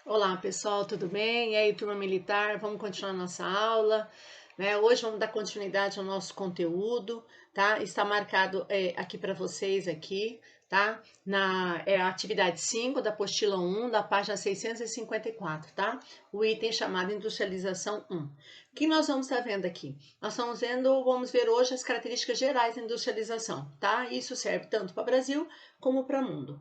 Olá pessoal, tudo bem? E aí, turma militar, vamos continuar nossa aula, né? Hoje vamos dar continuidade ao nosso conteúdo, tá? Está marcado aqui para vocês aqui, tá? A atividade 5 da apostila 1, da página 654, tá? O item chamado industrialização 1. O que nós vamos estar vendo aqui? Vamos ver hoje as características gerais da industrialização, tá? Isso serve tanto para o Brasil como para o mundo.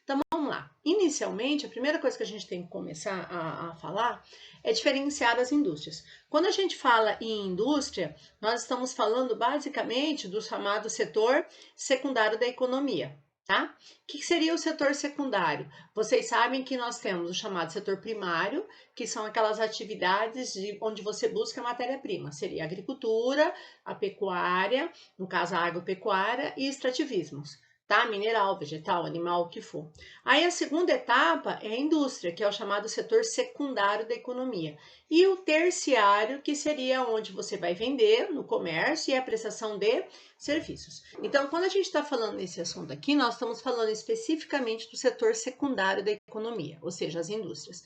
Então vamos lá. Inicialmente, a primeira coisa que a gente tem que começar a falar é diferenciar as indústrias. Quando a gente fala em indústria, nós estamos falando basicamente do chamado setor secundário da economia. Tá? O que seria o setor secundário? Vocês sabem que nós temos o chamado setor primário, que são aquelas atividades onde você busca matéria-prima. Seria a agricultura, a pecuária, no caso a agropecuária e extrativismos, tá? Mineral, vegetal, animal, o que for. Aí a segunda etapa é a indústria, que é o chamado setor secundário da economia. E o terciário, que seria onde você vai vender no comércio e a prestação de serviços. Então, quando a gente está falando nesse assunto aqui, nós estamos falando especificamente do setor secundário da economia, ou seja, as indústrias.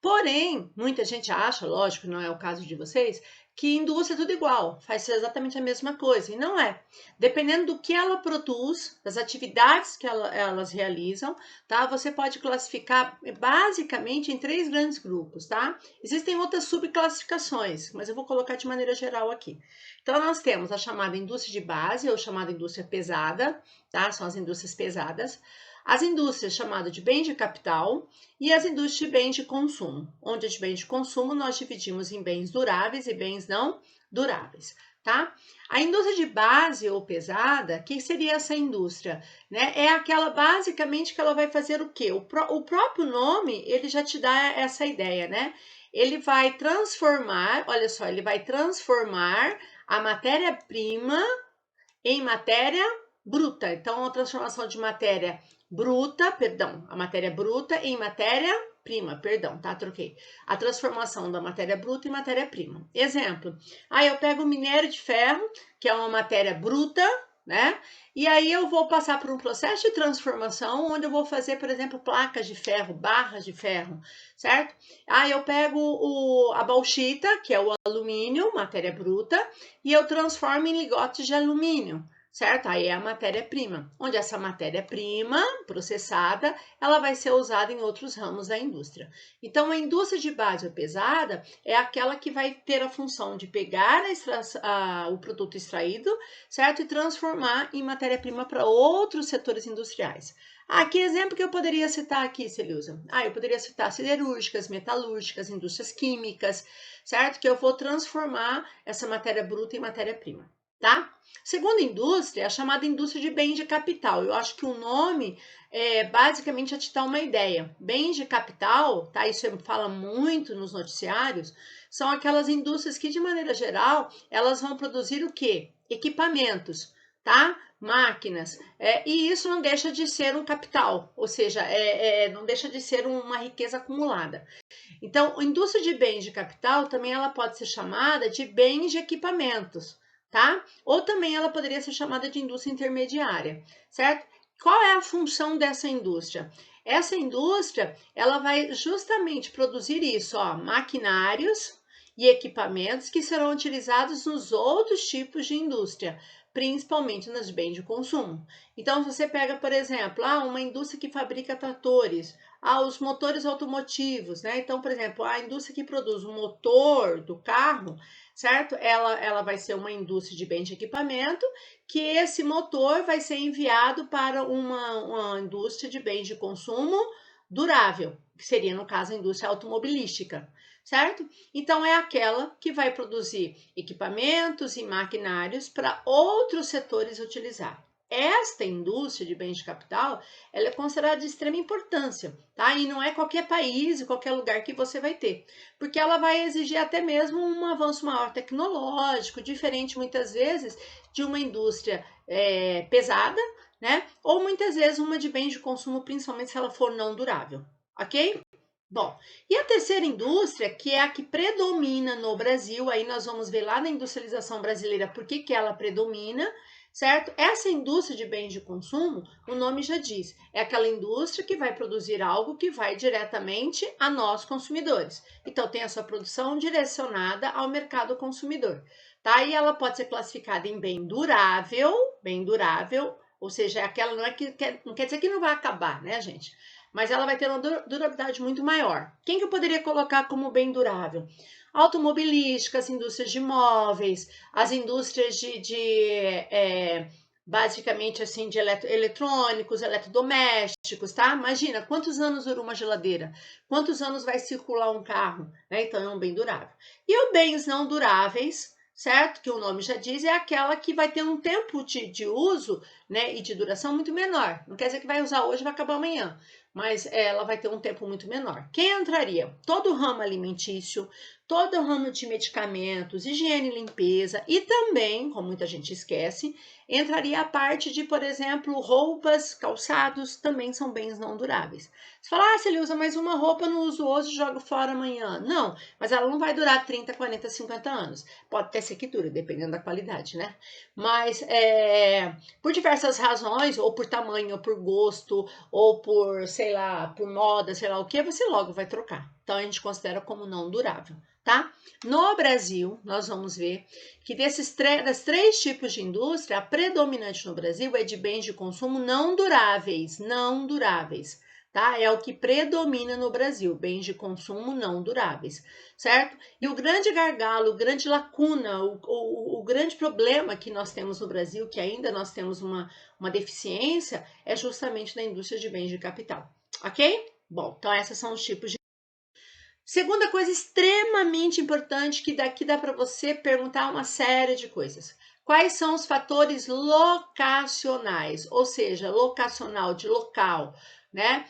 Porém, muita gente acha, lógico, não é o caso de vocês, que indústria é tudo igual, faz exatamente a mesma coisa. E não é. Dependendo do que ela produz, das atividades que elas realizam, tá? Você pode classificar basicamente em 3 grandes grupos, tá? Existem outras subclassificações, mas eu vou colocar de maneira geral aqui. Então, nós temos a chamada indústria de base, ou chamada indústria pesada, tá? São as indústrias pesadas. As indústrias chamadas de bens de capital e as indústrias de bens de consumo, onde de bens de consumo nós dividimos em bens duráveis e bens não duráveis, tá? A indústria de base ou pesada, o que seria essa indústria? Né? É aquela basicamente que ela vai fazer o quê? O próprio nome, ele já te dá essa ideia, né? Ele vai transformar, olha só, ele vai transformar a matéria-prima em matéria bruta. Então, a transformação de matéria bruta, perdão, a matéria bruta em matéria-prima, perdão, tá? Troquei. A transformação da matéria bruta em matéria-prima. Exemplo, aí eu pego o minério de ferro, que é uma matéria bruta, né? E aí eu vou passar por um processo de transformação, onde eu vou fazer, por exemplo, placas de ferro, barras de ferro, certo? Aí eu pego a bauxita, que é o alumínio, matéria bruta, e eu transformo em ligotes de alumínio, certo? Aí é a matéria-prima, onde essa matéria-prima processada, ela vai ser usada em outros ramos da indústria. Então, a indústria de base ou pesada é aquela que vai ter a função de pegar o produto extraído, certo? E transformar em matéria-prima para outros setores industriais. Que exemplo que eu poderia citar aqui, Celilza? Eu poderia citar siderúrgicas, metalúrgicas, indústrias químicas, certo? Que eu vou transformar essa matéria bruta em matéria-prima, tá? Segunda indústria é a chamada indústria de bens de capital. Eu acho que o nome basicamente já te dá uma ideia. Bens de capital, tá? Isso fala muito nos noticiários, são aquelas indústrias que, de maneira geral, elas vão produzir o quê? Equipamentos, tá? Máquinas, e isso não deixa de ser um capital, ou seja, não deixa de ser uma riqueza acumulada. Então, a indústria de bens de capital também ela pode ser chamada de bens de equipamentos, tá? Ou também ela poderia ser chamada de indústria intermediária, certo? Qual é a função dessa indústria? Essa indústria, ela vai justamente produzir isso, ó, maquinários e equipamentos que serão utilizados nos outros tipos de indústria, principalmente nos bens de consumo. Então, se você pega, por exemplo, uma indústria que fabrica tratores, os motores automotivos, né? Então, por exemplo, a indústria que produz o motor do carro, certo? Ela vai ser uma indústria de bens de equipamento, que esse motor vai ser enviado para uma indústria de bens de consumo durável, que seria, no caso, a indústria automobilística, certo? Então, é aquela que vai produzir equipamentos e maquinários para outros setores utilizar. Esta indústria de bens de capital, ela é considerada de extrema importância, tá? E não é qualquer país e qualquer lugar que você vai ter, porque ela vai exigir até mesmo um avanço maior tecnológico, diferente muitas vezes de uma indústria pesada, né? Ou muitas vezes uma de bens de consumo, principalmente se ela for não durável, ok? Bom, e a terceira indústria, que é a que predomina no Brasil, aí nós vamos ver lá na industrialização brasileira por que ela predomina, certo? Essa indústria de bens de consumo, o nome já diz, é aquela indústria que vai produzir algo que vai diretamente a nós consumidores. Então tem a sua produção direcionada ao mercado consumidor, tá? E ela pode ser classificada em bem durável, ou seja, é aquela não quer dizer que não vai acabar, né, gente? Mas ela vai ter uma durabilidade muito maior. Quem que eu poderia colocar como bem durável? Automobilística, as indústrias de móveis, as indústrias basicamente assim de eletrônicos, eletrodomésticos, tá? Imagina quantos anos dura uma geladeira, quantos anos vai circular um carro, né? Então é um bem durável. E os bens não duráveis, certo? Que o nome já diz, é aquela que vai ter um tempo de uso, né, e de duração muito menor. Não quer dizer que vai usar hoje e vai acabar amanhã, mas ela vai ter um tempo muito menor. Quem entraria? Todo o ramo alimentício, todo o ramo de medicamentos, higiene e limpeza, e também, como muita gente esquece, entraria a parte de, por exemplo, roupas, calçados, também são bens não duráveis. Você fala, se ele usa mais uma roupa, não uso hoje, jogo fora amanhã. Não, mas ela não vai durar 30, 40, 50 anos. Pode até ser que dure, dependendo da qualidade, né? Mas, por diversas razões, ou por tamanho, ou por gosto, ou por, sei lá, por moda, sei lá o que, você logo vai trocar. Então, a gente considera como não durável, tá? No Brasil, nós vamos ver que das três tipos de indústria, a predominante no Brasil é de bens de consumo não duráveis, tá? É o que predomina no Brasil, bens de consumo não duráveis, certo? E o grande gargalo, o grande lacuna, o grande problema que nós temos no Brasil, que ainda nós temos uma deficiência, é justamente na indústria de bens de capital, ok? Bom, então esses são os tipos de... Segunda coisa extremamente importante, que daqui dá para você perguntar uma série de coisas. Quais são os fatores locacionais, ou seja, locacional, de local, né?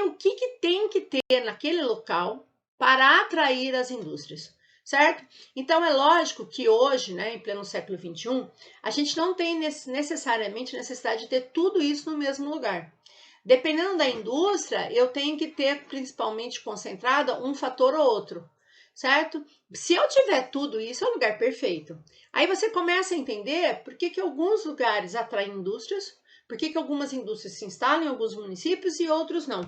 O que tem que ter naquele local para atrair as indústrias, certo? Então, é lógico que hoje, né, em pleno século XXI, a gente não tem necessariamente necessidade de ter tudo isso no mesmo lugar. Dependendo da indústria, eu tenho que ter principalmente concentrada um fator ou outro, certo? Se eu tiver tudo isso, é o lugar perfeito. Aí você começa a entender por que alguns lugares atraem indústrias, por que algumas indústrias se instalam em alguns municípios e outros não,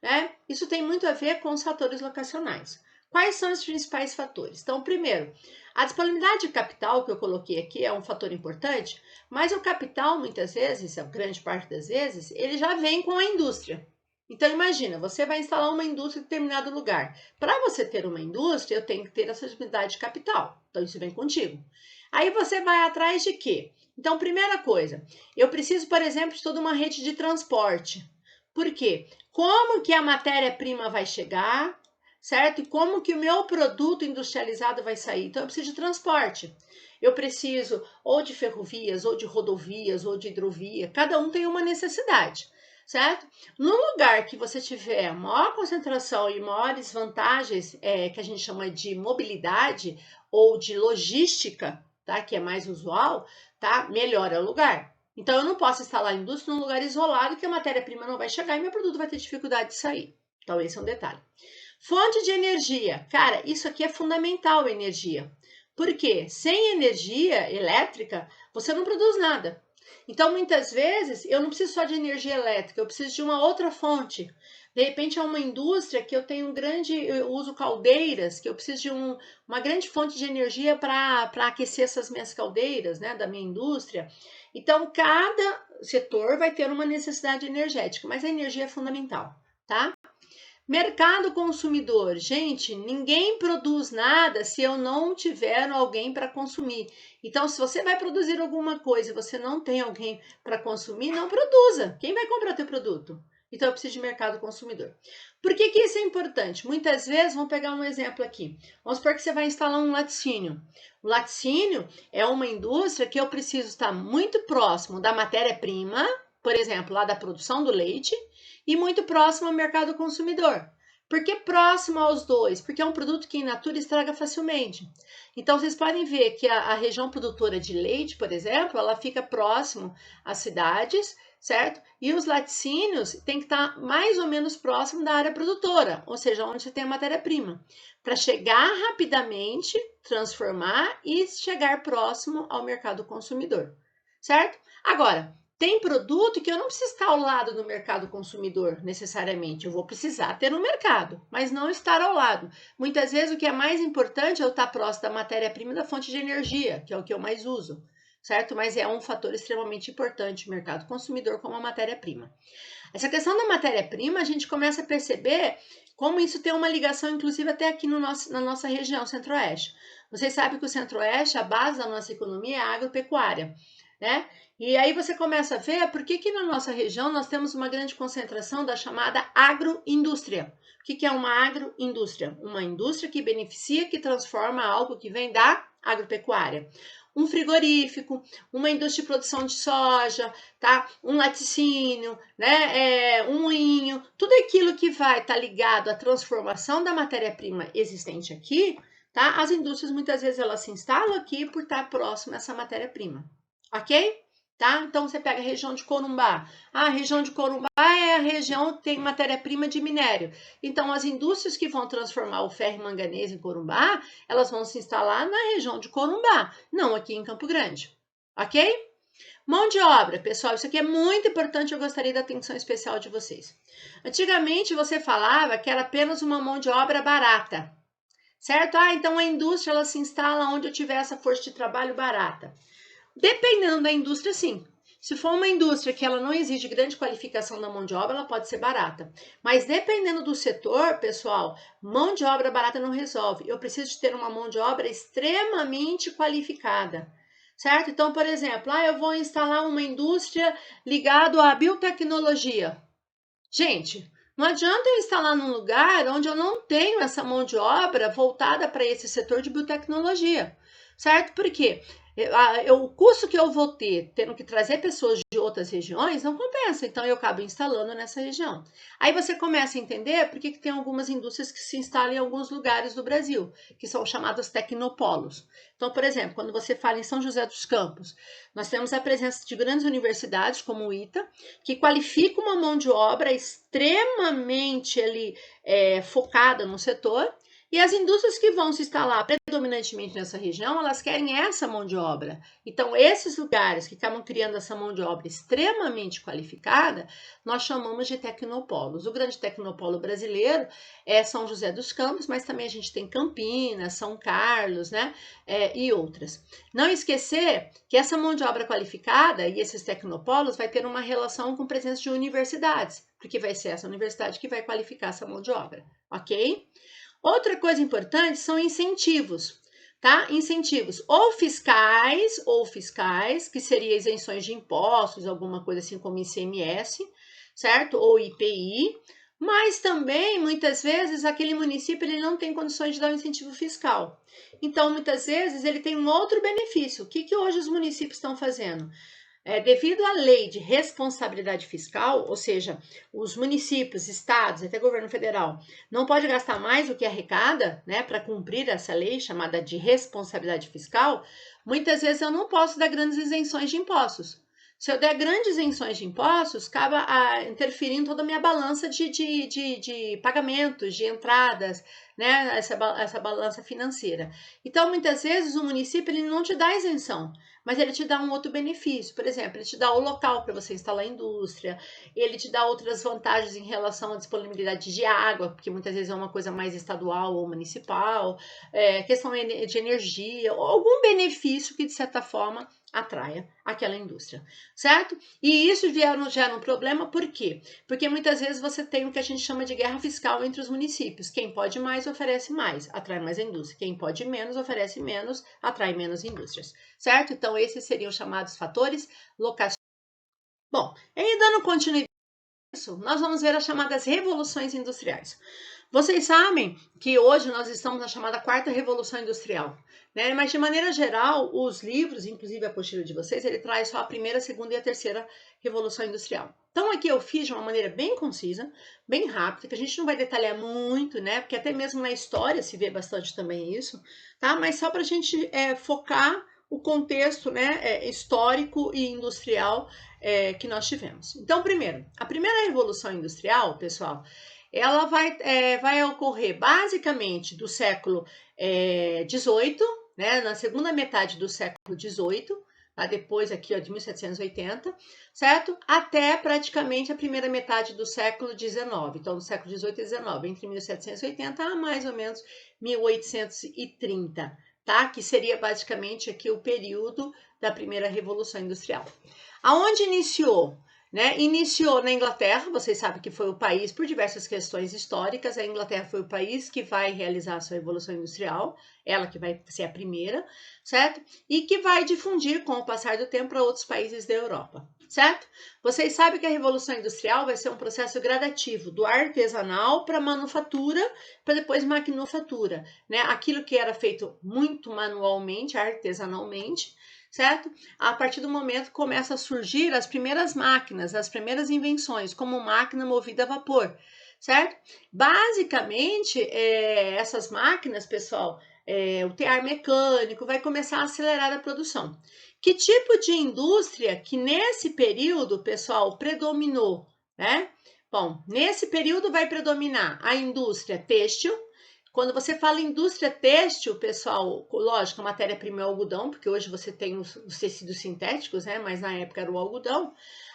né? Isso tem muito a ver com os fatores locacionais. Quais são os principais fatores? Então, primeiro, a disponibilidade de capital, que eu coloquei aqui, é um fator importante, mas o capital, muitas vezes, a grande parte das vezes, ele já vem com a indústria. Então, imagina, você vai instalar uma indústria em determinado lugar. Para você ter uma indústria, eu tenho que ter essa disponibilidade de capital. Então, isso vem contigo. Aí você vai atrás de quê? Então, primeira coisa, eu preciso, por exemplo, de toda uma rede de transporte. Por quê? Como que a matéria-prima vai chegar, certo? E como que o meu produto industrializado vai sair? Então, eu preciso de transporte. Eu preciso ou de ferrovias, ou de rodovias, ou de hidrovia. Cada um tem uma necessidade, certo? No lugar que você tiver maior concentração e maiores vantagens, que a gente chama de mobilidade ou de logística, tá? Que é mais usual, tá? Melhor é o lugar. Então, eu não posso instalar a indústria num lugar isolado que a matéria-prima não vai chegar e meu produto vai ter dificuldade de sair. Então, esse é um detalhe. Fonte de energia. Cara, isso aqui é fundamental, energia. Por quê? Sem energia elétrica, você não produz nada. Então, muitas vezes, eu não preciso só de energia elétrica, eu preciso de uma outra fonte. De repente, é uma indústria que eu uso caldeiras, que eu preciso de uma grande fonte de energia para aquecer essas minhas caldeiras, né, da minha indústria. Então, cada setor vai ter uma necessidade energética, mas a energia é fundamental, tá? Mercado consumidor. Gente, ninguém produz nada se eu não tiver alguém para consumir. Então, se você vai produzir alguma coisa e você não tem alguém para consumir, não produza. Quem vai comprar teu produto? Então, eu preciso de mercado consumidor. Por que isso é importante? Muitas vezes, vamos pegar um exemplo aqui. Vamos supor que você vai instalar um laticínio. O laticínio é uma indústria que eu preciso estar muito próximo da matéria-prima, por exemplo, lá da produção do leite, e muito próximo ao mercado consumidor. Por que próximo aos dois? Porque é um produto que in natura estraga facilmente. Então, vocês podem ver que a região produtora de leite, por exemplo, ela fica próximo às cidades, certo? E os laticínios têm que estar mais ou menos próximo da área produtora, ou seja, onde você tem a matéria-prima, para chegar rapidamente, transformar e chegar próximo ao mercado consumidor, certo? Agora, tem produto que eu não preciso estar ao lado do mercado consumidor, necessariamente. Eu vou precisar ter no mercado, mas não estar ao lado. Muitas vezes o que é mais importante é eu estar próximo da matéria-prima e da fonte de energia, que é o que eu mais uso, certo? Mas é um fator extremamente importante o mercado consumidor como a matéria-prima. Essa questão da matéria-prima, a gente começa a perceber como isso tem uma ligação, inclusive, até aqui no na nossa região centro-oeste. Vocês sabem que o centro-oeste, a base da nossa economia é a agropecuária, né? E aí você começa a ver por que na nossa região nós temos uma grande concentração da chamada agroindústria. O que é uma agroindústria? Uma indústria que beneficia, que transforma algo que vem da agropecuária. Um frigorífico, uma indústria de produção de soja, tá? Um laticínio, né? Um moinho, tudo aquilo que vai estar ligado à transformação da matéria-prima existente aqui, tá? As indústrias muitas vezes elas se instalam aqui por estar próximo a essa matéria-prima, ok? Tá? Então você pega a região de Corumbá. A região de Corumbá é a região que tem matéria-prima de minério. Então as indústrias que vão transformar o ferro e manganês em Corumbá, elas vão se instalar na região de Corumbá, não aqui em Campo Grande. Ok? Mão de obra, pessoal, isso aqui é muito importante, eu gostaria da atenção especial de vocês. Antigamente você falava que era apenas uma mão de obra barata, certo? Então a indústria ela se instala onde eu tiver essa força de trabalho barata. Dependendo da indústria, sim. Se for uma indústria que ela não exige grande qualificação da mão de obra, ela pode ser barata. Mas dependendo do setor, pessoal, mão de obra barata não resolve. Eu preciso de ter uma mão de obra extremamente qualificada, certo? Então, por exemplo, eu vou instalar uma indústria ligada à biotecnologia. Gente, não adianta eu instalar num lugar onde eu não tenho essa mão de obra voltada para esse setor de biotecnologia, certo? Por quê? O custo que eu vou ter tendo que trazer pessoas de outras regiões não compensa, então eu acabo instalando nessa região. Aí você começa a entender por que tem algumas indústrias que se instalam em alguns lugares do Brasil, que são chamadas tecnopolos. Então, por exemplo, quando você fala em São José dos Campos, nós temos a presença de grandes universidades como o ITA, que qualifica uma mão de obra extremamente focada no setor, e as indústrias que vão se instalar predominantemente nessa região, elas querem essa mão de obra. Então, esses lugares que acabam criando essa mão de obra extremamente qualificada, nós chamamos de tecnopolos. O grande tecnopolo brasileiro é São José dos Campos, mas também a gente tem Campinas, São Carlos, né? E outras. Não esquecer que essa mão de obra qualificada e esses tecnopolos vai ter uma relação com presença de universidades, porque vai ser essa universidade que vai qualificar essa mão de obra, ok? Outra coisa importante são incentivos, tá? Incentivos ou fiscais, que seriam isenções de impostos, alguma coisa assim como ICMS, certo? Ou IPI, mas também, muitas vezes, aquele município ele não tem condições de dar um incentivo fiscal. Então, muitas vezes, ele tem um outro benefício. O que hoje os municípios estão fazendo? Devido à lei de responsabilidade fiscal, ou seja, os municípios, estados, até governo federal, não pode gastar mais do que arrecada, né, para cumprir essa lei chamada de responsabilidade fiscal, muitas vezes eu não posso dar grandes isenções de impostos. Se eu der grandes isenções de impostos, acaba interferindo toda a minha balança de pagamentos, de entradas, né, essa balança financeira. Então, muitas vezes, o município ele não te dá isenção, mas ele te dá um outro benefício. Por exemplo, ele te dá o local para você instalar a indústria, ele te dá outras vantagens em relação à disponibilidade de água, porque muitas vezes é uma coisa mais estadual ou municipal, questão de energia, ou algum benefício que, de certa forma, atraia aquela indústria, certo? E isso gera um problema, por quê? Porque muitas vezes você tem o que a gente chama de guerra fiscal entre os municípios. Quem pode mais, oferece mais, atrai mais a indústria. Quem pode menos, oferece menos, atrai menos indústrias, certo? Então, esses seriam chamados fatores locacionais. Bom, e dando continuidade a isso, nós vamos ver as chamadas revoluções industriais. Vocês sabem que hoje nós estamos na chamada quarta revolução industrial, né? Mas de maneira geral, os livros, inclusive a apostila de vocês, ele traz só a primeira, a segunda e a terceira revolução industrial. Então aqui eu fiz de uma maneira bem concisa, bem rápida, que a gente não vai detalhar muito, né? Porque até mesmo na história se vê bastante também isso, tá? Mas só para a gente focar o contexto, né, histórico e industrial que nós tivemos. Então, primeiro, a primeira revolução industrial, pessoal, ela vai ocorrer basicamente do século XVIII, né, na segunda metade do século XVIII, tá? Depois aqui, ó, de 1780, certo? Até praticamente a primeira metade do século XIX, então do século XVIII e XIX, entre 1780 a mais ou menos 1830, tá? Que seria basicamente aqui o período da primeira Revolução Industrial. Aonde iniciou? Né? Iniciou na Inglaterra, vocês sabem que foi o país, por diversas questões históricas, a Inglaterra foi o país que vai realizar a sua Revolução Industrial, ela que vai ser a primeira, certo? E que vai difundir com o passar do tempo para outros países da Europa, certo? Vocês sabem que a Revolução Industrial vai ser um processo gradativo, do artesanal para manufatura, para depois manufatura, né? Aquilo que era feito muito manualmente, artesanalmente, certo? A partir do momento que começa a surgir as primeiras máquinas, as primeiras invenções, como máquina movida a vapor, certo? Basicamente, essas máquinas, pessoal, o tear mecânico vai começar a acelerar a produção. Que tipo de indústria que nesse período, pessoal, predominou, né? Bom, nesse período vai predominar a indústria têxtil. Quando você fala indústria têxtil, pessoal, lógico, a matéria-prima é o algodão, porque hoje você tem os tecidos sintéticos, né? Mas na época era o algodão.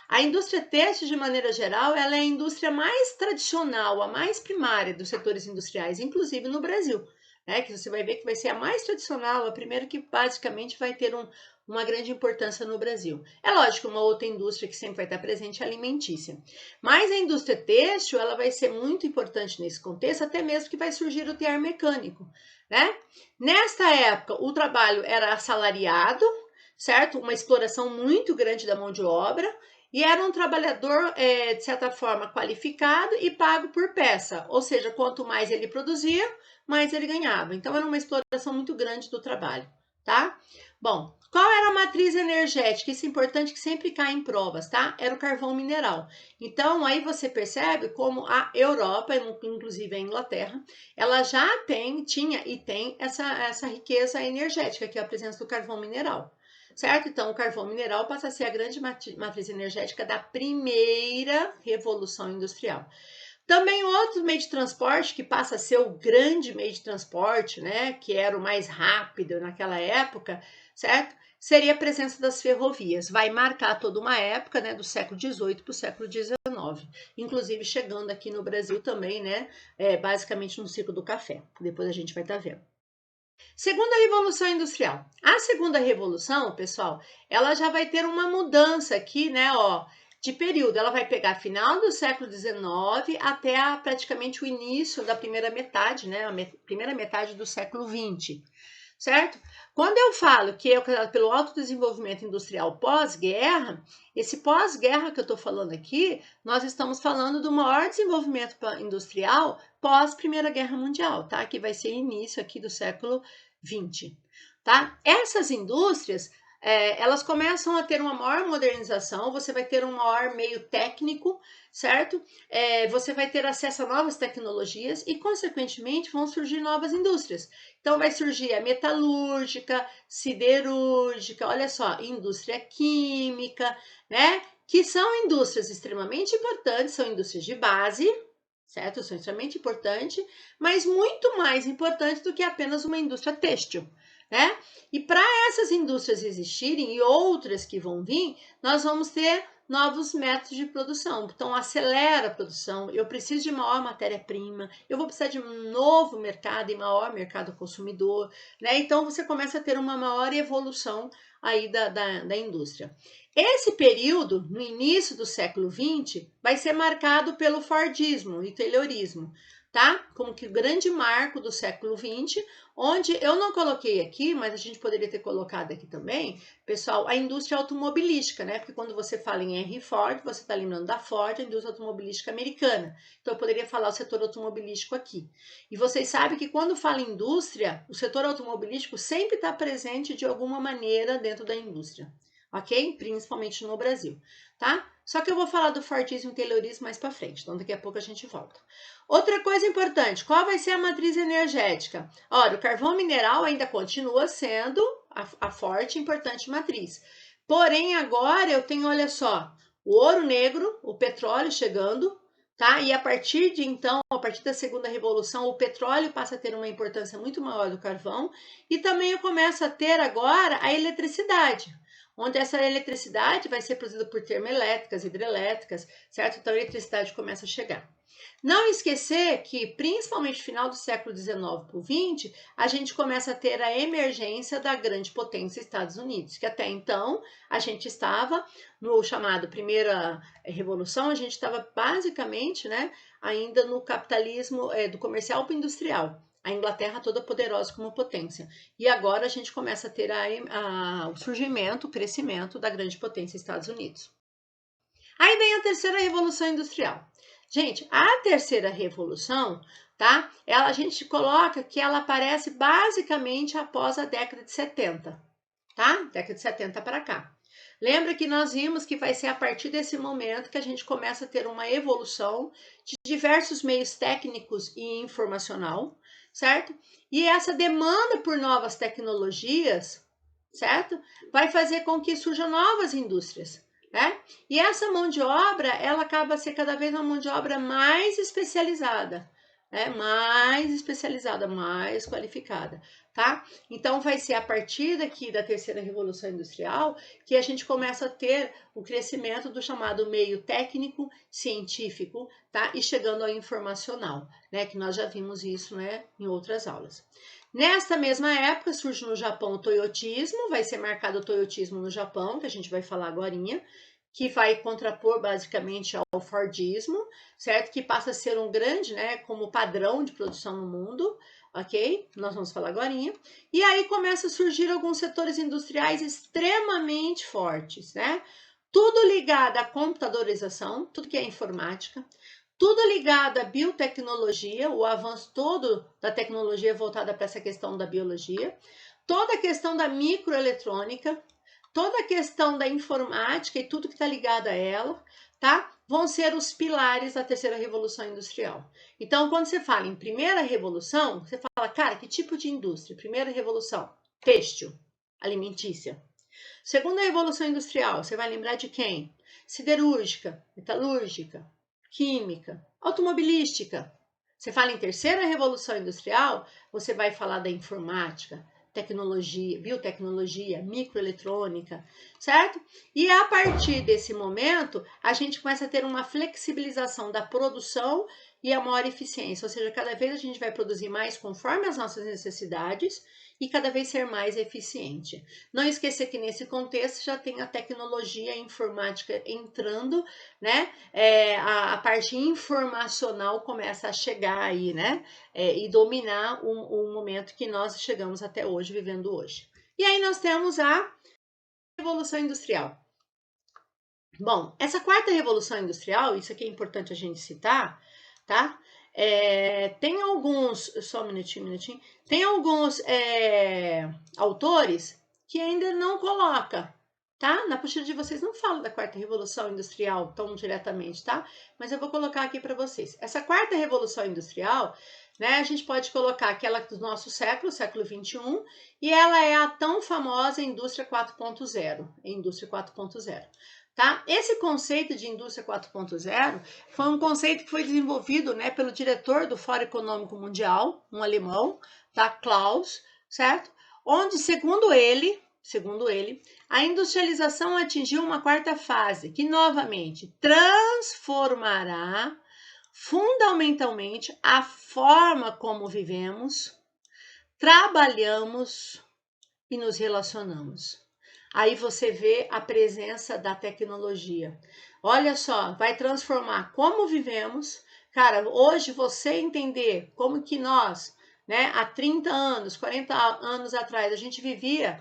A indústria têxtil, de maneira geral, ela é a indústria mais tradicional, a mais primária dos setores industriais, inclusive no Brasil, né? Que você vai ver que vai ser a mais tradicional, a primeira que basicamente vai ter uma grande importância no Brasil. É lógico, uma outra indústria que sempre vai estar presente é a alimentícia. Mas a indústria têxtil, ela vai ser muito importante nesse contexto, até mesmo que vai surgir o tear mecânico, né? Nesta época, o trabalho era assalariado, certo? Uma exploração muito grande da mão de obra, e era um trabalhador, de certa forma, qualificado e pago por peça, ou seja, quanto mais ele produzia, mais ele ganhava. Então, era uma exploração muito grande do trabalho, tá? Bom, qual era a matriz energética? Isso é importante que sempre cai em provas, tá? Era o carvão mineral. Então, aí você percebe como a Europa, inclusive a Inglaterra, ela já tinha e tem essa riqueza energética, que é a presença do carvão mineral, certo? Então, o carvão mineral passa a ser a grande matriz energética da primeira Revolução Industrial. Também outro meio de transporte que passa a ser o grande meio de transporte, né, que era o mais rápido naquela época, certo? Seria a presença das ferrovias. Vai marcar toda uma época, né, do século XVIII para o século XIX, inclusive chegando aqui no Brasil também, né, basicamente no ciclo do café. Depois a gente vai estar vendo. Segunda Revolução Industrial. A segunda revolução, pessoal, ela já vai ter uma mudança aqui, né, ó, de período. Ela vai pegar final do século XIX até praticamente o início da primeira metade, né, a primeira metade do século XX, certo? Quando eu falo que é causado pelo alto desenvolvimento industrial pós-guerra, esse pós-guerra que eu estou falando aqui, nós estamos falando do maior desenvolvimento industrial pós Primeira Guerra Mundial, tá? Que vai ser início aqui do século XX, tá? Essas indústrias, elas começam a ter uma maior modernização, você vai ter um maior meio técnico, certo? Você vai ter acesso a novas tecnologias e, consequentemente, vão surgir novas indústrias. Então, vai surgir a metalúrgica, siderúrgica, olha só, indústria química, né? Que são indústrias extremamente importantes, são indústrias de base, certo? São extremamente importantes, mas muito mais importantes do que apenas uma indústria têxtil, né? E para essas indústrias existirem e outras que vão vir, nós vamos ter novos métodos de produção. Então, acelera a produção, eu preciso de maior matéria-prima, eu vou precisar de um novo mercado e maior mercado consumidor, né? Então, você começa a ter uma maior evolução aí da indústria. Esse período, no início do século XX, vai ser marcado pelo Fordismo e Taylorismo, tá? Como que o grande marco do século XX, onde eu não coloquei aqui, mas a gente poderia ter colocado aqui também, pessoal, a indústria automobilística, né? Porque quando você fala em Henry Ford, você está lembrando da Ford, a indústria automobilística americana. Então, eu poderia falar o setor automobilístico aqui. E vocês sabem que quando fala indústria, o setor automobilístico sempre está presente de alguma maneira dentro da indústria, ok? Principalmente no Brasil, tá? Só que eu vou falar do Fordismo e Taylorismo mais para frente, então daqui a pouco a gente volta. Outra coisa importante, qual vai ser a matriz energética? Olha, o carvão mineral ainda continua sendo a forte e importante matriz. Porém, agora eu tenho, olha só, o ouro negro, o petróleo chegando, tá? E a partir de então, a partir da segunda revolução, o petróleo passa a ter uma importância muito maior do carvão e também eu começo a ter agora a eletricidade. onde essa eletricidade vai ser produzida por termoelétricas, hidrelétricas, certo? Então a eletricidade começa a chegar. Não esquecer que, principalmente no final do século XIX para o XX, a gente começa a ter a emergência da grande potência Estados Unidos, que até então a gente estava no chamado Primeira Revolução, a gente estava basicamente, né, ainda no capitalismo do comercial para o industrial. A Inglaterra toda poderosa como potência. E agora a gente começa a ter o surgimento, o crescimento da grande potência Estados Unidos. Aí vem a terceira revolução industrial. Gente, a terceira revolução, tá? A gente coloca que ela aparece basicamente após a década de 70, tá? Década de 70 para cá. Lembra que nós vimos que vai ser a partir desse momento que a gente começa a ter uma evolução de diversos meios técnicos e informacional, certo? E essa demanda por novas tecnologias, certo? Vai fazer com que surjam novas indústrias, né? E essa mão de obra, ela acaba sendo cada vez uma mão de obra mais especializada, né? Mais especializada, mais qualificada, tá? Então vai ser a partir daqui da terceira revolução industrial que a gente começa a ter o crescimento do chamado meio técnico científico, tá? E chegando ao informacional, né? Que nós já vimos isso, né? Em outras aulas. Nesta mesma época surge no Japão o toyotismo, vai ser marcado o toyotismo no Japão, que a gente vai falar agorinha, que vai contrapor basicamente ao Fordismo, certo? Que passa a ser um grande, né, como padrão de produção no mundo, ok? Nós vamos falar agorinha. E aí começa a surgir alguns setores industriais extremamente fortes, né? Tudo ligado à computadorização, tudo que é informática, tudo ligado à biotecnologia, o avanço todo da tecnologia voltada para essa questão da biologia, toda a questão da microeletrônica, toda a questão da informática e tudo que está ligado a ela, tá? Vão ser os pilares da terceira revolução industrial. Então, quando você fala em primeira revolução, você fala, cara, que tipo de indústria? Primeira revolução, têxtil, alimentícia. Segunda revolução industrial, você vai lembrar de quem? Siderúrgica, metalúrgica, química, automobilística. Você fala em terceira revolução industrial, você vai falar da informática, tecnologia, biotecnologia, microeletrônica, certo? E a partir desse momento, a gente começa a ter uma flexibilização da produção e a maior eficiência, ou seja, cada vez a gente vai produzir mais conforme as nossas necessidades e cada vez ser mais eficiente. Não esquecer que nesse contexto já tem a tecnologia informática entrando, né? A parte informacional começa a chegar aí, né? E dominar o momento que nós chegamos até hoje, vivendo hoje. E aí nós temos a Revolução Industrial. Bom, essa quarta Revolução Industrial, isso aqui é importante a gente citar, tá? Tem alguns, só um minutinho, tem alguns autores que ainda não colocam, tá? Na apostila de vocês não fala da quarta revolução industrial tão diretamente, tá? Mas eu vou colocar aqui para vocês. Essa quarta revolução industrial, né, a gente pode colocar aquela do nosso século, século 21, e ela é a tão famosa indústria 4.0, indústria 4.0. Tá? Esse conceito de indústria 4.0 foi um conceito que foi desenvolvido, né, pelo diretor do Fórum Econômico Mundial, um alemão, tá? Klaus, certo? Onde, segundo ele, a industrialização atingiu uma quarta fase, que novamente transformará fundamentalmente a forma como vivemos, trabalhamos e nos relacionamos. Aí você vê a presença da tecnologia. Olha só, vai transformar como vivemos. Cara, hoje você entender como que nós, né, há 30 anos, 40 anos atrás, a gente vivia,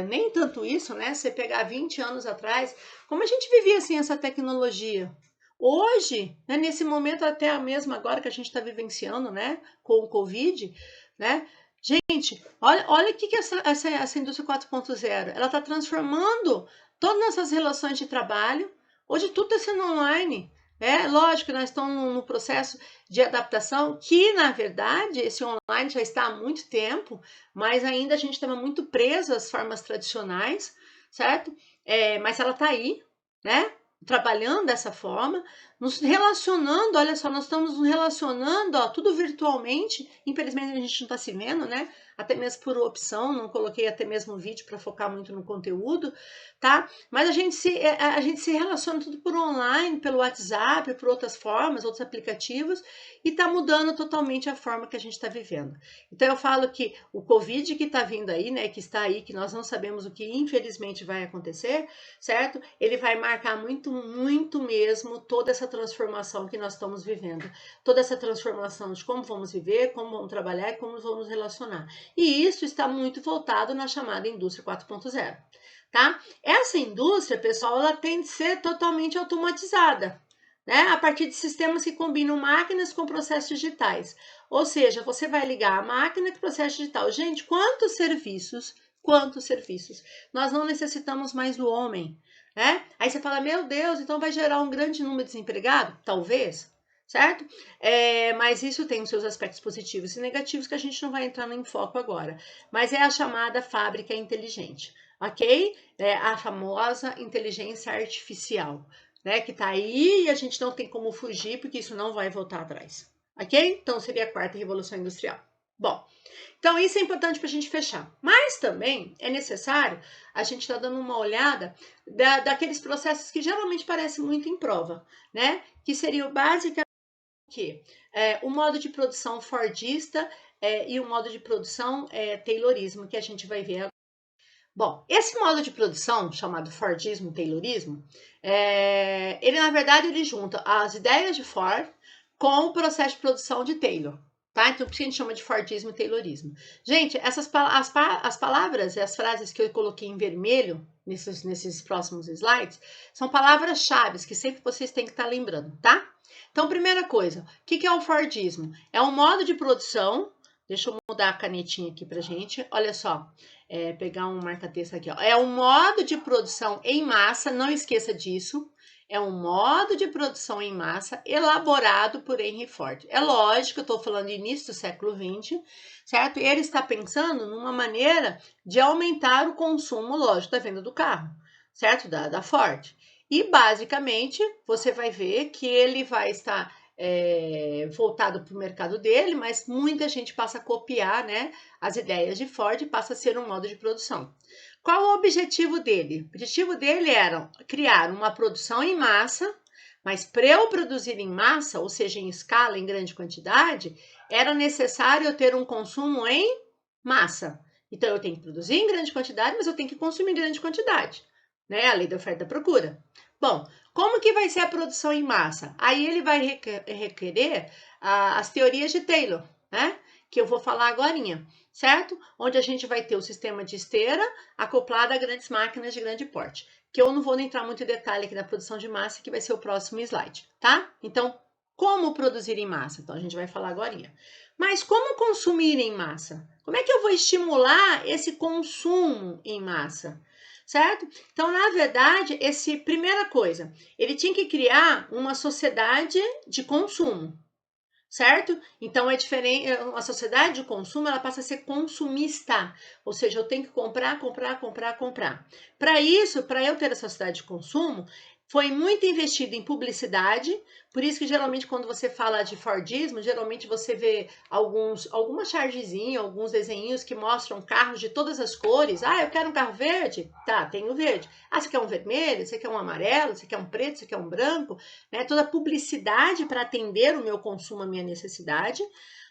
nem tanto isso, né? Você pegar 20 anos atrás, como a gente vivia assim essa tecnologia. Hoje, né, nesse momento até mesmo agora que a gente está vivenciando, né, com o Covid, né? Gente, olha o que essa indústria 4.0, ela está transformando todas essas relações de trabalho. Hoje tudo está sendo online. Lógico que nós estamos no processo de adaptação, que na verdade esse online já está há muito tempo, mas ainda a gente estava muito preso às formas tradicionais, certo? Mas ela está aí, né? Trabalhando dessa forma, nos relacionando, olha só, nós estamos nos relacionando, ó, tudo virtualmente, infelizmente a gente não está se vendo, né? Até mesmo por opção, não coloquei até mesmo vídeo para focar muito no conteúdo, tá? Mas a gente se relaciona tudo por online, pelo WhatsApp, por outras formas, outros aplicativos, e tá mudando totalmente a forma que a gente está vivendo. Então eu falo que o Covid que está vindo aí, né, que está aí, que nós não sabemos o que infelizmente vai acontecer, certo? Ele vai marcar muito, muito mesmo toda essa transformação que nós estamos vivendo. Toda essa transformação de como vamos viver, como vamos trabalhar e como vamos relacionar. E isso está muito voltado na chamada indústria 4.0, tá? Essa indústria, pessoal, ela tem de ser totalmente automatizada, né? A partir de sistemas que combinam máquinas com processos digitais. Ou seja, você vai ligar a máquina com o processo digital. Gente, quantos serviços nós não necessitamos mais do homem, né? Aí você fala, meu Deus, então vai gerar um grande número de desempregados? Talvez, certo? Mas isso tem os seus aspectos positivos e negativos que a gente não vai entrar em foco agora. Mas é a chamada fábrica inteligente, ok? É a famosa inteligência artificial, né? Que tá aí e a gente não tem como fugir porque isso não vai voltar atrás, ok? Então seria a quarta revolução industrial. Bom, então isso é importante para a gente fechar. Mas também é necessário a gente estar dando uma olhada daqueles processos que geralmente parecem muito em prova, né? Que seria basicamente o modo de produção fordista e o modo de produção taylorismo, que a gente vai ver agora. Bom, esse modo de produção, chamado Fordismo e Taylorismo, ele na verdade ele junta as ideias de Ford com o processo de produção de Taylor. Tá? Então, por isso a gente chama de Fordismo e Taylorismo. Gente, as palavras e as frases que eu coloquei em vermelho nesses próximos slides são palavras-chave que sempre vocês têm que estar lembrando, tá? Então, primeira coisa, o que é o Fordismo? É um modo de produção. Deixa eu mudar a canetinha aqui pra gente. Olha só, pegar um marca-texto aqui, ó. É um modo de produção em massa, não esqueça disso. É um modo de produção em massa elaborado por Henry Ford. É lógico, eu estou falando de início do século XX, certo? E ele está pensando numa maneira de aumentar o consumo, lógico, da venda do carro, certo? Da Ford. E, basicamente, você vai ver que ele vai estar voltado para o mercado dele, mas muita gente passa a copiar, né, as ideias de Ford e passa a ser um modo de produção. Qual o objetivo dele? O objetivo dele era criar uma produção em massa, mas para eu produzir em massa, ou seja, em escala, em grande quantidade, era necessário eu ter um consumo em massa. Então, eu tenho que produzir em grande quantidade, mas eu tenho que consumir em grande quantidade, né? A lei da oferta e da procura. Bom, como que vai ser a produção em massa? Aí ele vai requerer as teorias de Taylor, né? Que eu vou falar agorinha, certo? Onde a gente vai ter o sistema de esteira acoplado a grandes máquinas de grande porte. Que eu não vou entrar muito em detalhe aqui da produção de massa, que vai ser o próximo slide, tá? Então, como produzir em massa? Então, a gente vai falar agorinha. Mas como consumir em massa? Como é que eu vou estimular esse consumo em massa? Certo? Então, na verdade, primeira coisa, ele tinha que criar uma sociedade de consumo, certo? Então, é diferente, a sociedade de consumo, ela passa a ser consumista, ou seja, eu tenho que comprar. Para isso, para eu ter a sociedade de consumo, foi muito investido em publicidade, por isso que geralmente quando você fala de Fordismo, geralmente você vê alguma chargezinha, alguns desenhos que mostram carros de todas as cores. Ah, eu quero um carro verde? Tá, tem o verde. Ah, você quer um vermelho? Você quer um amarelo? Você quer um preto? Você quer um branco? Né? Toda a publicidade para atender o meu consumo, a minha necessidade,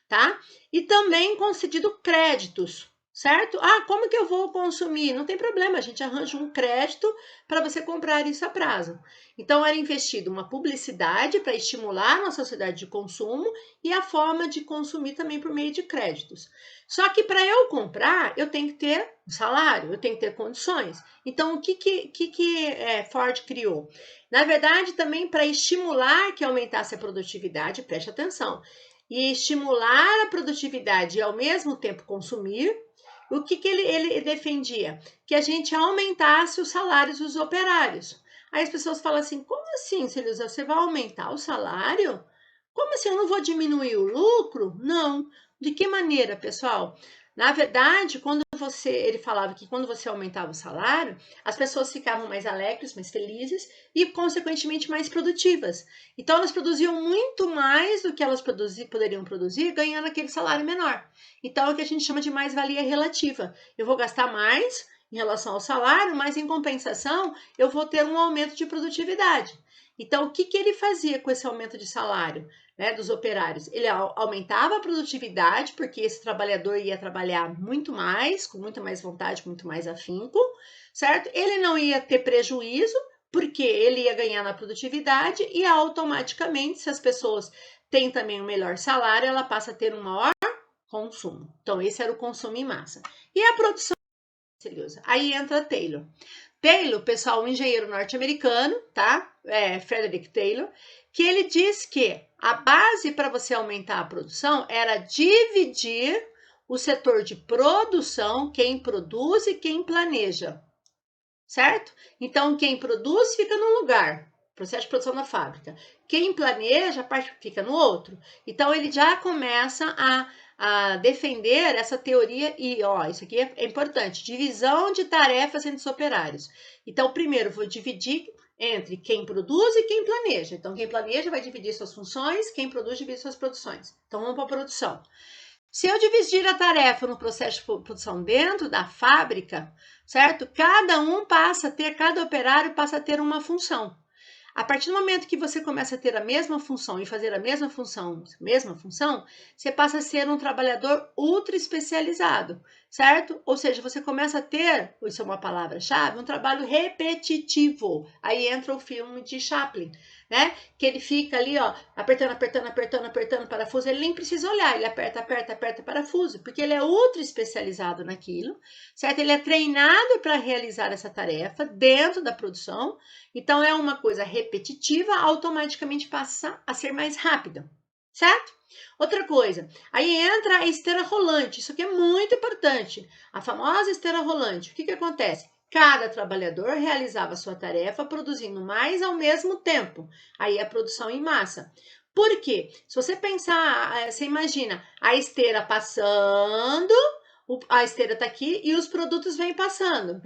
tá? E também concedido créditos, certo? Ah, como que eu vou consumir? Não tem problema, a gente arranja um crédito para você comprar isso a prazo. Então, era investido uma publicidade para estimular a nossa sociedade de consumo e a forma de consumir também por meio de créditos. Só que para eu comprar, eu tenho que ter um salário, eu tenho que ter condições. Então, o que Ford criou? Na verdade, também para estimular que aumentasse a produtividade, preste atenção, e estimular a produtividade e ao mesmo tempo consumir, o que ele defendia? Que a gente aumentasse os salários dos operários. Aí as pessoas falam assim, como assim, Celisa, você vai aumentar o salário? Como assim, eu não vou diminuir o lucro? Não. De que maneira, pessoal? Na verdade, ele falava que quando você aumentava o salário, as pessoas ficavam mais alegres, mais felizes e, consequentemente, mais produtivas. Então, elas produziam muito mais do que elas poderiam produzir, ganhando aquele salário menor. Então, é o que a gente chama de mais-valia relativa. Eu vou gastar mais em relação ao salário, mas, em compensação, eu vou ter um aumento de produtividade. Então, o que ele fazia com esse aumento de salário, né, dos operários? Ele aumentava a produtividade, porque esse trabalhador ia trabalhar muito mais, com muito mais vontade, com muito mais afinco, certo? Ele não ia ter prejuízo, porque ele ia ganhar na produtividade e automaticamente, se as pessoas têm também um melhor salário, ela passa a ter um maior consumo. Então, esse era o consumo em massa. E a produção seriosa. Aí entra Taylor. Taylor, pessoal, um engenheiro norte-americano, tá? Frederick Taylor, que ele diz que a base para você aumentar a produção era dividir o setor de produção, quem produz e quem planeja, certo? Então, quem produz fica num lugar, processo de produção na fábrica. Quem planeja, a parte fica no outro. Então, ele já começa a defender essa teoria e, ó, isso aqui é importante, divisão de tarefas entre os operários. Então, primeiro, vou dividir entre quem produz e quem planeja. Então, quem planeja vai dividir suas funções, quem produz divide suas produções. Então, vamos para a produção. Se eu dividir a tarefa no processo de produção dentro da fábrica, certo? Cada operário passa a ter uma função. A partir do momento que você começa a ter a mesma função e fazer a mesma função, você passa a ser um trabalhador ultra especializado, certo? Ou seja, você começa a ter, isso é uma palavra-chave, um trabalho repetitivo. Aí entra o filme de Chaplin, né? Que ele fica ali, ó, apertando parafuso, ele nem precisa olhar, ele aperta parafuso, porque ele é ultra especializado naquilo, certo? Ele é treinado para realizar essa tarefa dentro da produção. Então, é uma coisa repetitiva, automaticamente passa a ser mais rápida, certo? Outra coisa, aí entra a esteira rolante, isso aqui é muito importante. A famosa esteira rolante, o que acontece? Cada trabalhador realizava sua tarefa produzindo mais ao mesmo tempo. Aí a produção em massa. Por quê? Se você pensar, você imagina a esteira passando, a esteira está aqui e os produtos vêm passando.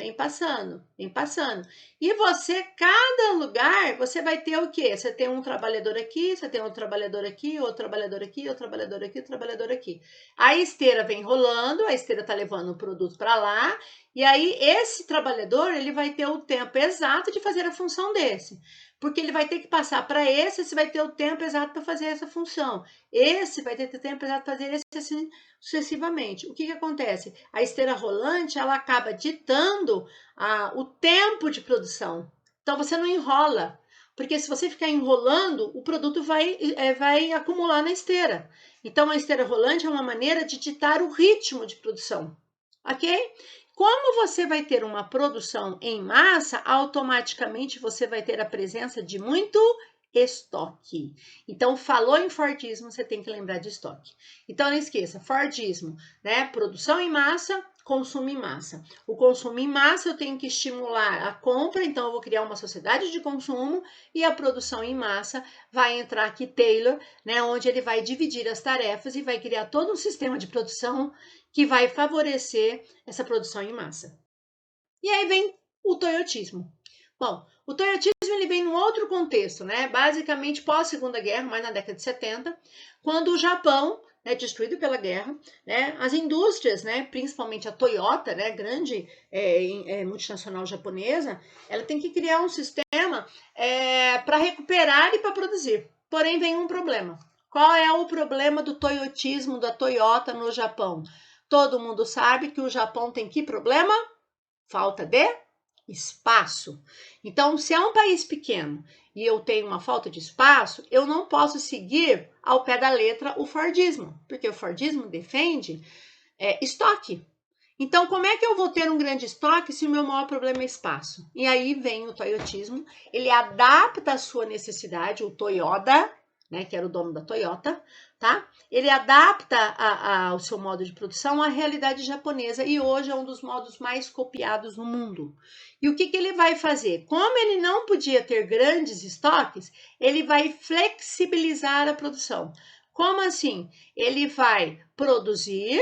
E você, cada lugar, você vai ter o quê? Você tem um trabalhador aqui, você tem outro trabalhador aqui, outro trabalhador aqui, outro trabalhador aqui, outro trabalhador aqui. A esteira vem rolando, a esteira está levando o produto para lá, e aí esse trabalhador, ele vai ter o tempo exato de fazer a função desse. Porque ele vai ter que passar para esse vai ter o tempo exato para fazer essa função. Esse vai ter o tempo exato para fazer esse, assim, sucessivamente. O que acontece? A esteira rolante, ela acaba ditando o tempo de produção. Então, você não enrola, porque se você ficar enrolando, o produto vai acumular na esteira. Então, a esteira rolante é uma maneira de ditar o ritmo de produção, ok? Como você vai ter uma produção em massa, automaticamente você vai ter a presença de muito estoque. Então, falou em Fordismo, você tem que lembrar de estoque. Então, não esqueça, Fordismo, né? Produção em massa, consumo em massa. O consumo em massa eu tenho que estimular a compra, então eu vou criar uma sociedade de consumo, e a produção em massa vai entrar aqui Taylor, né? Onde ele vai dividir as tarefas e vai criar todo um sistema de produção que vai favorecer essa produção em massa. E aí vem o toyotismo. Bom, o toyotismo ele vem num outro contexto, né? Basicamente pós Segunda Guerra, mais na década de 70, quando o Japão, né, destruído pela guerra, né, as indústrias, né, principalmente a Toyota, né, grande multinacional japonesa, ela tem que criar um sistema para recuperar e para produzir. Porém, vem um problema. Qual é o problema do toyotismo da Toyota no Japão? Todo mundo sabe que o Japão tem que problema? Falta de espaço. Então, se é um país pequeno e eu tenho uma falta de espaço, eu não posso seguir ao pé da letra o Fordismo, porque o Fordismo defende estoque. Então, como é que eu vou ter um grande estoque se o meu maior problema é espaço? E aí vem o toyotismo, ele adapta a sua necessidade, o Toyota, né, que era o dono da Toyota, tá? Ele adapta o seu modo de produção à realidade japonesa e hoje é um dos modos mais copiados no mundo. E o que ele vai fazer? Como ele não podia ter grandes estoques, ele vai flexibilizar a produção. Como assim? Ele vai produzir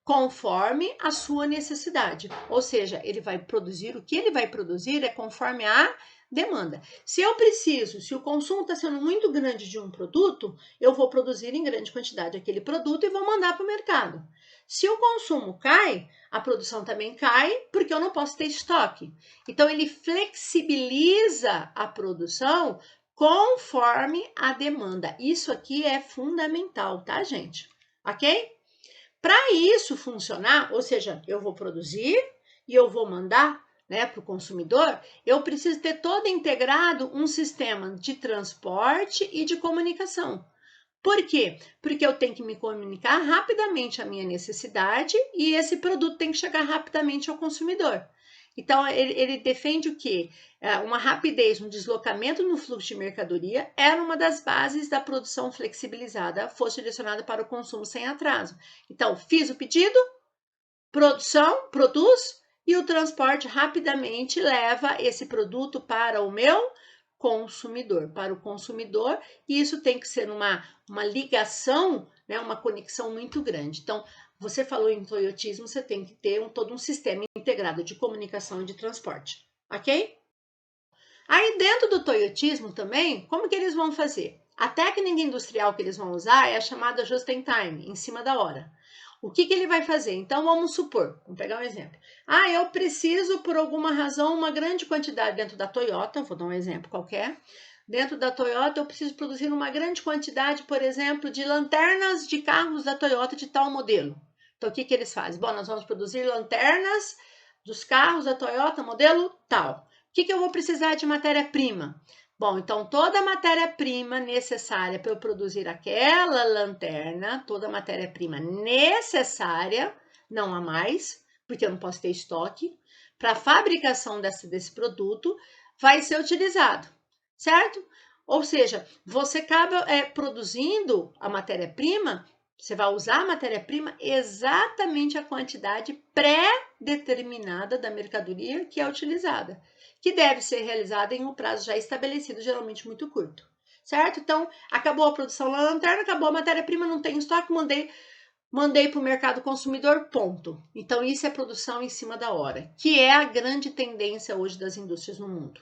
conforme a sua necessidade. Ou seja, ele vai produzir, o que ele vai produzir é conforme a demanda. Se o consumo está sendo muito grande de um produto, eu vou produzir em grande quantidade aquele produto e vou mandar para o mercado. Se o consumo cai, a produção também cai, porque eu não posso ter estoque. Então, ele flexibiliza a produção conforme a demanda. Isso aqui é fundamental, tá, gente? Ok? Para isso funcionar, ou seja, eu vou produzir e eu vou mandar, né, para o consumidor, eu preciso ter todo integrado um sistema de transporte e de comunicação. Por quê? Porque eu tenho que me comunicar rapidamente a minha necessidade e esse produto tem que chegar rapidamente ao consumidor. Então, ele defende o quê? Uma rapidez no deslocamento no fluxo de mercadoria era uma das bases da produção flexibilizada, fosse direcionada para o consumo sem atraso. Então, fiz o pedido, produz e o transporte rapidamente leva esse produto para o meu consumidor, e isso tem que ser uma ligação, né, uma conexão muito grande. Então, você falou em toyotismo, você tem que ter todo um sistema integrado de comunicação e de transporte, ok? Aí dentro do toyotismo também, como que eles vão fazer? A técnica industrial que eles vão usar é a chamada just in time, em cima da hora. O que ele vai fazer? Então, vamos supor, vamos pegar um exemplo. Eu preciso, por alguma razão, uma grande quantidade dentro da Toyota, vou dar um exemplo qualquer. Dentro da Toyota, eu preciso produzir uma grande quantidade, por exemplo, de lanternas de carros da Toyota de tal modelo. Então, o que eles fazem? Bom, nós vamos produzir lanternas dos carros da Toyota modelo tal. O que eu vou precisar de matéria-prima? Bom, então toda a matéria-prima necessária para eu produzir aquela lanterna, toda a matéria-prima necessária, não há mais, porque eu não posso ter estoque, para a fabricação desse produto, vai ser utilizado, certo? Ou seja, você acaba produzindo a matéria-prima, você vai usar a matéria-prima exatamente a quantidade pré-determinada da mercadoria que é utilizada, que deve ser realizada em um prazo já estabelecido, geralmente muito curto, certo? Então, acabou a produção da lanterna, acabou a matéria-prima, não tem estoque, mandei para o mercado consumidor, ponto. Então, isso é produção em cima da hora, que é a grande tendência hoje das indústrias no mundo,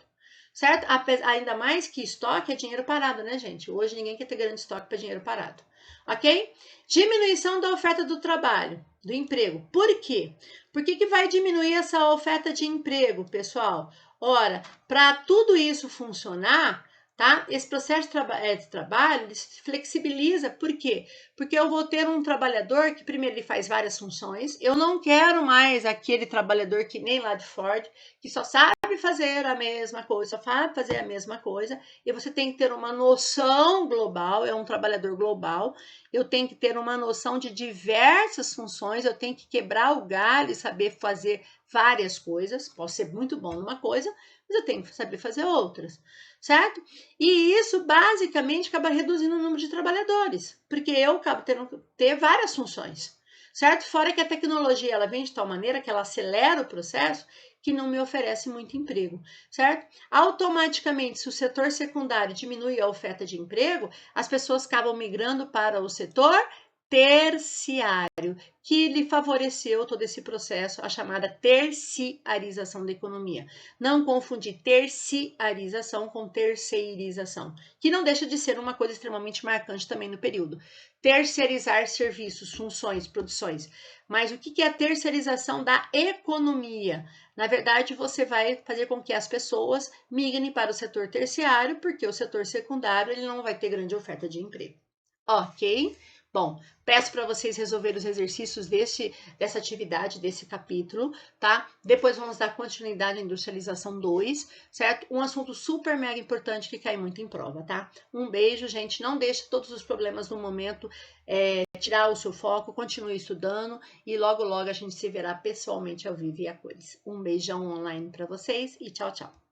certo? Ainda mais que estoque é dinheiro parado, né, gente? Hoje ninguém quer ter grande estoque para dinheiro parado, ok? Diminuição da oferta do trabalho, do emprego. Por quê? Por que vai diminuir essa oferta de emprego, pessoal? Ora, para tudo isso funcionar, tá? Esse processo de trabalho ele se flexibiliza. Por quê? Porque eu vou ter um trabalhador que primeiro ele faz várias funções. Eu não quero mais aquele trabalhador que nem lá de Ford, que só sabe fazer a mesma coisa, só sabe fazer a mesma coisa. E você tem que ter uma noção global, é um trabalhador global. Eu tenho que ter uma noção de diversas funções, eu tenho que quebrar o galho e saber fazer várias coisas. Posso ser muito bom numa coisa, mas eu tenho que saber fazer outras, certo? E isso basicamente acaba reduzindo o número de trabalhadores, porque eu acabo tendo que ter várias funções, certo? Fora que a tecnologia ela vem de tal maneira que ela acelera o processo que não me oferece muito emprego, certo? Automaticamente, se o setor secundário diminui a oferta de emprego, as pessoas acabam migrando para o setor terciário, que lhe favoreceu todo esse processo, a chamada terciarização da economia. Não confundir terciarização com terceirização, que não deixa de ser uma coisa extremamente marcante também no período. Terceirizar serviços, funções, produções. Mas o que é a terceirização da economia? Na verdade, você vai fazer com que as pessoas migrem para o setor terciário, porque o setor secundário ele não vai ter grande oferta de emprego. Ok? Bom, peço para vocês resolverem os exercícios dessa atividade, desse capítulo, tá? Depois vamos dar continuidade à industrialização 2, certo? Um assunto super mega importante que cai muito em prova, tá? Um beijo, gente. Não deixe todos os problemas no momento tirar o seu foco, continue estudando e logo, logo a gente se verá pessoalmente ao vivo e a cores. Um beijão online para vocês e tchau, tchau.